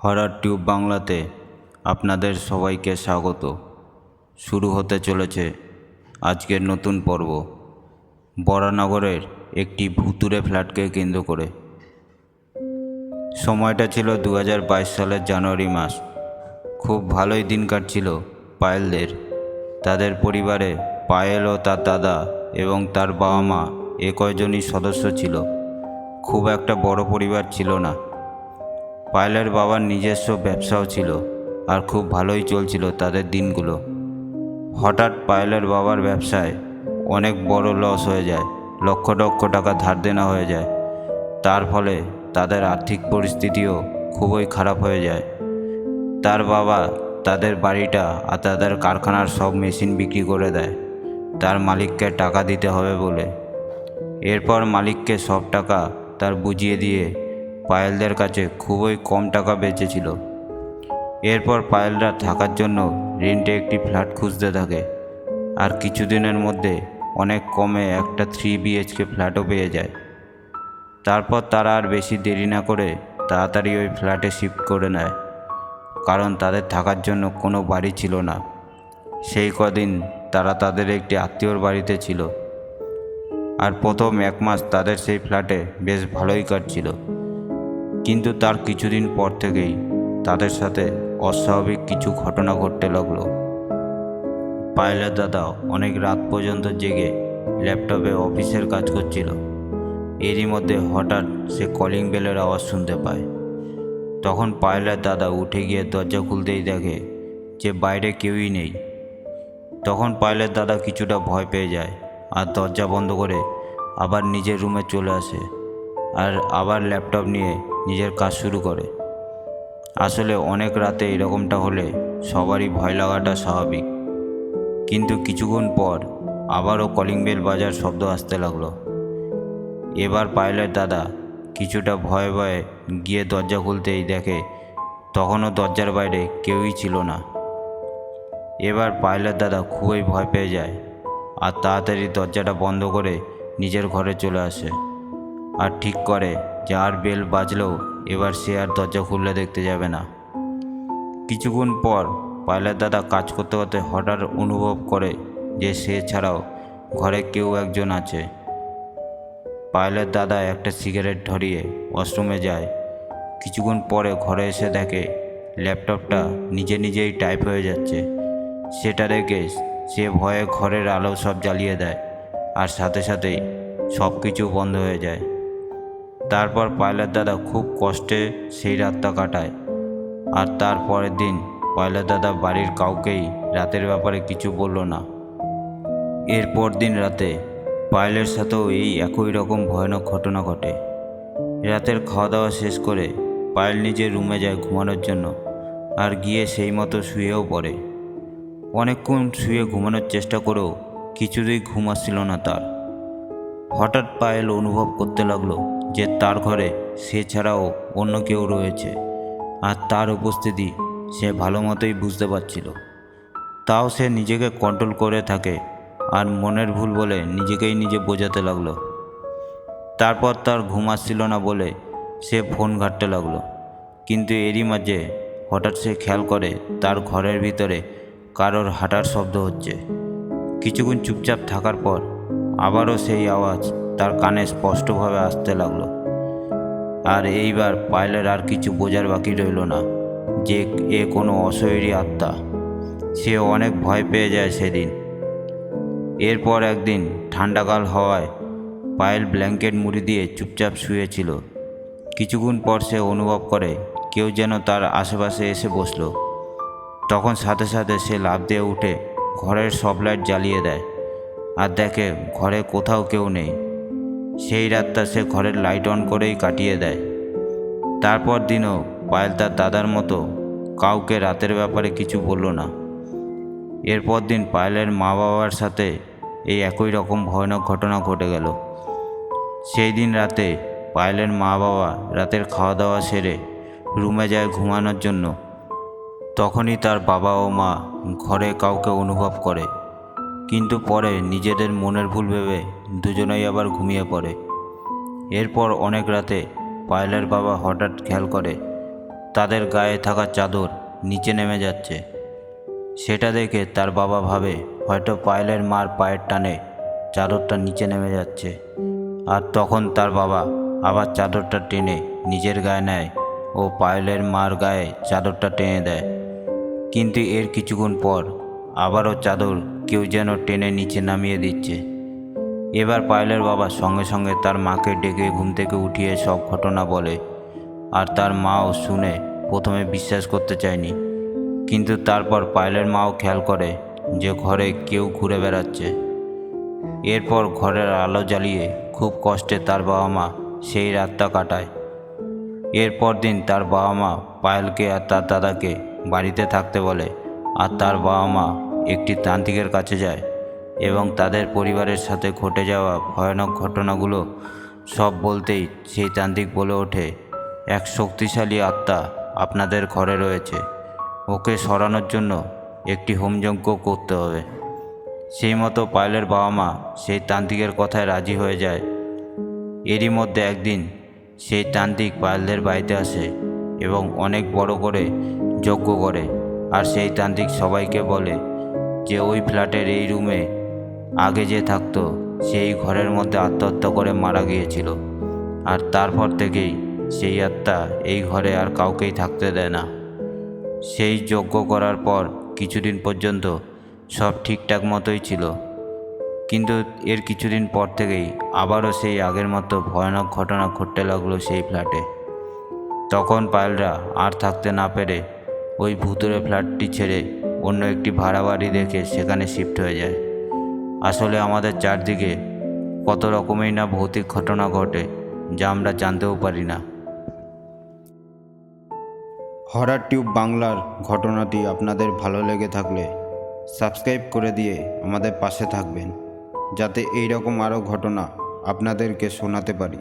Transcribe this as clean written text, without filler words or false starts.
Horror tube বাংলাতে আপনাদের সবাইকে স্বাগত। শুরু হতে চলেছে আজকের নতুন পর্ব, বরানগরের একটি ভুতুড়ে ফ্ল্যাটকে কেন্দ্র করে। সময়টা ছিল 2022 সালের জানুয়ারি মাস। খুব ভালোই দিন কাটছিল পায়েলদের। তাদের পরিবারে পায়েল ও তার দাদা এবং তার বাবা মা কয়জনই সদস্য ছিল। খুব একটা বড় পরিবার ছিল না। পায়েলের বাবার নিজস্ব ব্যবসাও ছিল আর খুব ভালোই চলছিল তাদের দিনগুলো। হঠাৎ পায়েলের বাবার ব্যবসায় অনেক বড় লস হয়ে যায়, লক্ষ লক্ষ টাকা ধার দেনা হয়ে যায়। তার ফলে তাদের আর্থিক পরিস্থিতিও খুবই খারাপ হয়ে যায়। তার বাবা তাদের বাড়িটা আর তাদের কারখানার সব মেশিন বিক্রি করে দেয় তার মালিককে টাকা দিতে হবে বলে। এরপর মালিককে সব টাকা তার বুঝিয়ে দিয়ে পায়েলদের কাছে খুবই কম টাকা বেঁচেছিল। এরপর পায়েলরা থাকার জন্য রেন্টে একটি ফ্ল্যাট খুঁজতে থাকে আর কিছুদিনের মধ্যে অনেক কমে একটা 3 BHK ফ্ল্যাটও পেয়ে যায়। তারপর তারা আর বেশি দেরি না করে তাড়াতাড়ি ওই ফ্ল্যাটে শিফট করে নেয়, কারণ তাদের থাকার জন্য কোনো বাড়ি ছিল না। সেই কদিন তারা তাদের একটি আত্মীয়র বাড়িতে ছিল আর প্রথম 1 মাস তাদের সেই ফ্ল্যাটে বেশ ভালোই কাটছিল। কিন্তু তার কিছুদিন পর থেকেই তাদের সাথে অস্বাভাবিক কিছু ঘটনা ঘটতে লাগলো। পায়েলের দাদা অনেক রাত পর্যন্ত জেগে ল্যাপটপে অফিসের কাজ করছিল। এরই মধ্যে হঠাৎ সে কলিং বেলের আওয়াজ শুনতে পায়। তখন পায়েলের দাদা উঠে গিয়ে দরজা খুলতেই দেখে যে বাইরে কেউই নেই। তখন পায়েলের দাদা কিছুটা ভয় পেয়ে যায় আর দরজা বন্ধ করে আবার নিজের রুমে চলে আসে আর আবার ল্যাপটপ নিয়ে নিজের কাজ শুরু করে। আসলে অনেক রাতে এরকমটা হলে সবারই ভয় লাগাটা স্বাভাবিক। কিন্তু কিছুক্ষণ পর আবারও কলিং বেল বাজার শব্দ আসতে লাগলো। এবার পায়েলের দাদা কিছুটা ভয়ে ভয়ে গিয়ে দরজা খুলতেই দেখে তখনও দরজার বাইরে কেউই ছিল না। এবার পায়েলের দাদা খুবই ভয় পেয়ে যায় আর তাড়াতাড়ি দরজাটা বন্ধ করে নিজের ঘরে চলে আসে আর ঠিক করে যে আর বেল বাজলেও এবার সে আর দরজা খুললে দেখতে যাবে না। কিছুক্ষণ পর পায়েলের দাদা কাজ করতে করতে হঠাৎ অনুভব করে যে সে ছাড়াও ঘরে কেউ একজন আছে। পায়েলের দাদা একটা সিগারেট ধরিয়ে ওয়াশরুমে যায়। কিছুক্ষণ পরে ঘরে এসে দেখে ল্যাপটপটা নিজে নিজেই টাইপ হয়ে যাচ্ছে। সেটা দেখে সে ভয়ে ঘরের আলো সব জ্বালিয়ে দেয় আর সাথে সাথেই সব কিছু বন্ধ হয়ে যায়। তারপর পায়েলের দাদা খুব কষ্টে সেই রাতটা কাটায় আর তার পরের দিন পায়েলের দাদা বাড়ির কাউকেই রাতের ব্যাপারে কিছু বলল না। এরপর দিন রাতে পায়েলের সাথেও এই একই রকম ভয়ানক ঘটনা ঘটে। রাতের খাওয়া দাওয়া শেষ করে পায়েল নিজের রুমে যায় ঘুমানোর জন্য আর গিয়ে সেই মতো শুয়েও পড়ে। অনেকক্ষণ শুয়ে ঘুমানোর চেষ্টা করেও কিছুতেই ঘুম আসছিল না তার। হঠাৎ পায়েল অনুভব করতে লাগলো যে তার ঘরে সে ছাড়াও অন্য কেউ রয়েছে আর তার উপস্থিতি সে ভালো মতোই বুঝতে পারছিল। তাও সে নিজেকে কন্ট্রোল করে থাকে আর মনের ভুল বলে নিজেকেই নিজে বোঝাতে লাগলো। তারপর তার ঘুম আসছিল না বলে সে ফোন ঘাঁটতে লাগলো। কিন্তু এরই মাঝে হঠাৎ সে খেয়াল করে তার ঘরের ভিতরে কারোর হাঁটার শব্দ হচ্ছে। কিছুক্ষণ চুপচাপ থাকার পর আবারও সেই আওয়াজ তার কানে স্পষ্টভাবে আসতে লাগলো। আর এইবার পায়েলের আর কিছু বোঝার বাকি রইল না যে এ কোনো অশরীরী আত্মা। সে অনেক ভয় পেয়ে যায় সেদিন। এরপর একদিন ঠান্ডাকাল হওয়ায় পায়েল ব্ল্যাঙ্কেট মুড়ি দিয়ে চুপচাপ শুয়েছিল। কিছুক্ষণ পর সে অনুভব করে কেউ যেন তার আশেপাশে এসে বসলো। তখন সাথে সাথে সে লাফ দিয়ে উঠে ঘরের সব লাইট জ্বালিয়ে দেয় আর দেখে ঘরে কোথাও কেউ নেই। সেই রাতটা সে ঘরের লাইট অন করেই কাটিয়ে দেয়। তারপর দিনও পায়েল তার দাদার মতো কাউকে রাতের ব্যাপারে কিছু বলল না। এরপর দিন পায়েলের মা বাবার সাথে এই একই রকম ভয়ানক ঘটনা ঘটে গেল। সেই দিন রাতে পায়েলের মা বাবা রাতের খাওয়া দাওয়া সেরে রুমে যায় ঘুমানোর জন্য। তখনই তার বাবা ও মা ঘরে কাউকে অনুভব করে, কিন্তু পরে নিজেদের মনের ভুল ভেবে দুজনেই আবার ঘুমিয়ে পড়ে। এরপর অনেক রাতে পায়েলের বাবা হঠাৎ খেয়াল করে তাদের গায়ে থাকা চাদর নিচে নেমে যাচ্ছে। সেটা দেখে তার বাবা ভাবে হয়তো পায়েলের মার পায়ের টানে চাদরটা নিচে নেমে যাচ্ছে। আর তখন তার বাবা আবার চাদরটা টেনে নিজের গায়ে নেয় ও পায়েলের মার গায়ে চাদরটা টেনে দেয়। কিন্তু এর কিছুক্ষণ পর আবারও চাদর কেউ যেন টেনে নিচে নামিয়ে দিচ্ছে। এবার পায়েলের বাবা সঙ্গে সঙ্গে তার মাকে ডেকে ঘুম থেকে উঠিয়ে সব ঘটনা বলে। আর তার মাও শুনে প্রথমে বিশ্বাস করতে চায়নি, কিন্তু তারপর পায়েলের মাও খেয়াল করে যে ঘরে কেউ ঘুরে বেড়াচ্ছে। এরপর ঘরের আলো জ্বালিয়ে খুব কষ্টে তার বাবা মা সেই রাতটা কাটায়। এরপর দিন তার বাবা মা পায়েলকে আর তার দাদাকে বাড়িতে থাকতে বলে। আর তার বাবা মা একটি তান্ত্রিকের কাছে যায় এবং তাদের পরিবারের সাথে ঘটে যাওয়া ভয়ানক ঘটনাগুলো সব বলতেই সেই তান্ত্রিক বলে ওঠে, এক শক্তিশালী আত্মা আপনাদের ঘরে রয়েছে, ওকে সরানোর জন্য একটি হোমযজ্ঞ করতে হবে। সেই মতো পায়েলের বাবা মা সেই তান্ত্রিকের কথায় রাজি হয়ে যায়। এরই মধ্যে একদিন সেই তান্ত্রিক পায়েলদের বাড়িতে আসে এবং অনেক বড় করে যজ্ঞ করে। আর সেই তান্ত্রিক সবাইকে বলে যে ওই ফ্ল্যাটের এই রুমে আগে যে থাকতো সেই ঘরের মধ্যে আত্মহত্যা করে মারা গিয়েছিল। আর তারপর থেকেই সেই আত্মা এই ঘরে আর কাউকেই থাকতে দেয় না। সেই যজ্ঞ করার পর কিছুদিন পর্যন্ত সব ঠিকঠাক মতোই ছিল, কিন্তু এর কিছুদিন পর থেকেই আবারও সেই আগের মতো ভয়ানক ঘটনা ঘটতে লাগলো সেই ফ্ল্যাটে। তখন পায়েলরা আর থাকতে না পেরে ওই ভুতুড়ে ফ্ল্যাটটি ছেড়ে অন্য একটি ভাড়া বাড়ি দেখে সেখানে শিফট হয়ে যায়। আসলে আমাদের চারদিকে কত রকমের না ভৌতিক ঘটনা ঘটে যা আমরা জানতেও পারি না। হরর টিউব বাংলার ঘটনাটি আপনাদের ভালো লেগে থাকলে সাবস্ক্রাইব করে দিয়ে আমাদের পাশে থাকবেন, যাতে এই রকম আরও ঘটনা আপনাদেরকে শোনাতে পারি।